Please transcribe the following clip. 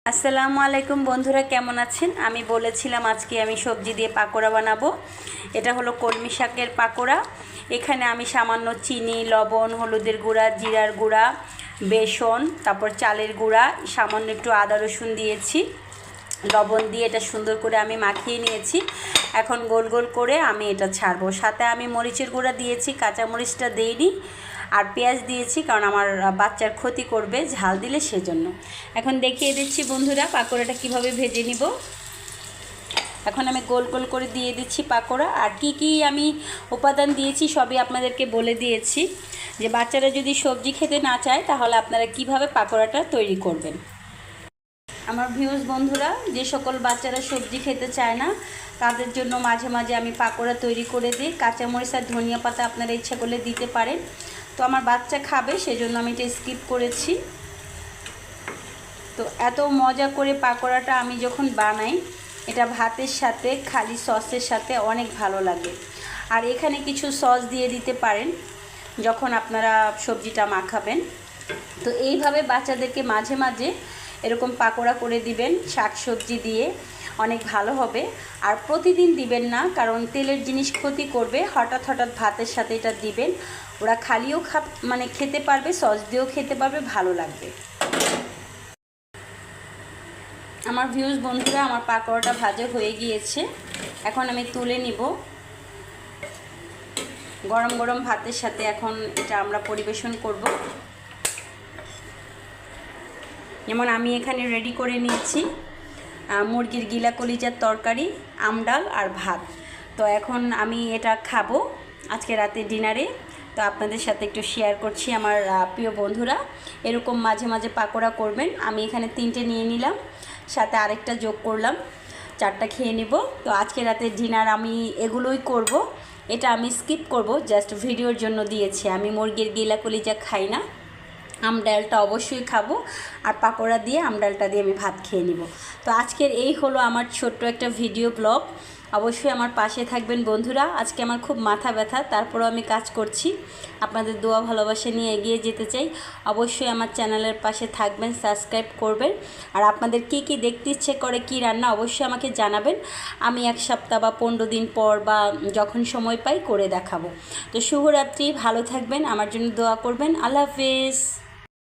আসসালামু আলাইকুম বন্ধুরা, কেমন আছেন? আমি বলেছিলাম আজকে আমি সবজি দিয়ে পাকোড়া বানাবো। এটা হলো কলমি শাকের পাকোড়া। এখানে আমি সামান্য চিনি, লবণ, হলুদের গুঁড়া, জিরার গুঁড়া, বেসন, তারপর চালের গুঁড়া, সামান্য একটু আদা রসুন দিয়েছি, লবণ দিয়ে এটা সুন্দর করে আমি মাখিয়ে নিয়েছি। এখন গোল গোল করে আমি এটা ছাড়বো। সাথে আমি মরিচের গুঁড়া দিয়েছি, কাঁচা মরিচটা দিইনি, আর পেঁয়াজ দিয়েছি কারণ আমার বাচ্চার ক্ষতি করবে ঝাল দিলে, সেজন্য। এখন দেখিয়ে দিচ্ছি বন্ধুরা পাকোড়াটা কিভাবে ভেজে নিব। এখন আমি গোল গোল করে দিয়ে দিচ্ছি পাকোড়া। আর কি কি আমি উপাদান দিয়েছি সবই আপনাদেরকে বলে দিয়েছি, যে বাচ্চারা যদি সবজি খেতে না চায় তাহলে আপনারা কিভাবে পাকোড়াটা তৈরি করবেন। আমার ভিউজ বন্ধুরা, যে সকল বাচ্চারা সবজি খেতে চায় না তাদের জন্য মাঝে মাঝে আমি পাকোড়া তৈরি করে দিই। কাঁচামরিচ আর ধনিয়া পাতা আপনারা ইচ্ছা করলে দিতে পারেন। তো আমার বাচ্চা খাবে সেজন্য আমি এটা স্কিপ করেছি। তো এত মজা করে পাকোড়াটা আমি যখন বানাই, এটা ভাতের সাথে খালি সসের সাথে অনেক ভালো লাগে। আর এখানে কিছু সস দিয়ে দিতে পারেন যখন আপনারা সবজিটা মাখাবেন। তো এইভাবে বাচ্চাদেরকে মাঝে মাঝে এরকম পাকোড়া করে দিবেন শাক সবজি দিয়ে, অনেক ভালো হবে। আর প্রতিদিন দিবেন না, কারণ তেলের জিনিস ক্ষতি করবে। হঠাৎ হঠাৎ ভাতের সাথে এটা দিবেন, ওরা খালিও খেতে পারবে, সস দিয়েও খেতে পারবে, ভালো লাগবে। আমার ভিউজ বন্ধুরা, আমার পাকোড়াটা ভাজা হয়ে গিয়েছে। এখন আমি তুলে নিব। গরম গরম ভাতের সাথে এখন এটা আমরা পরিবেশন করব। যেমন আমি এখানে রেডি করে নিয়েছি মুরগির গিলা কলিজার তরকারি, আমডাল আর ভাত। তো এখন আমি এটা খাবো আজকে রাতে ডিনারে। তো আপনাদের সাথে একটু শেয়ার করছি। আমার প্রিয় বন্ধুরা, এরকম মাঝে মাঝে পাকোড়া করবেন। আমি এখানে 3টে নিয়ে নিলাম, সাথে আরেকটা যোগ করলাম, 4টা খেয়ে নেব। তো আজকে রাতে ডিনার আমি এগুলোই করব। এটা আমি স্কিপ করব, জাস্ট ভিডিওর জন্য দিয়েছি। আমি মুরগির গিলা কলিজা খাই না, আমডালটা অবশ্যই খাবো, আর পাকোড়া দিয়ে আমডালটা দিয়ে আমি ভাত খেয়ে নিব। তো আজকের এই হলো আমার ছোট্ট একটা ভিডিও ব্লগ। অবশ্যই আমার পাশে থাকবেন বন্ধুরা। আজকে আমার খুব মাথা ব্যথা, তারপরেও আমি কাজ করছি। আপনাদের দোয়া ভালোবাসা নিয়ে এগিয়ে যেতে চাই। অবশ্যই আমার চ্যানেলের পাশে থাকবেন, সাবস্ক্রাইব করবেন। আর আপনাদের কি কি দেখতে ইচ্ছে করে, কি রান্না, অবশ্যই আমাকে জানাবেন। আমি 1 সপ্তাহ বা 15 দিন পর বা যখন সময় পাই করে দেখাবো। তো শুভরাত্রি, ভালো থাকবেন, আমার জন্য দোয়া করবেন। আল্লাহ হাফেজ।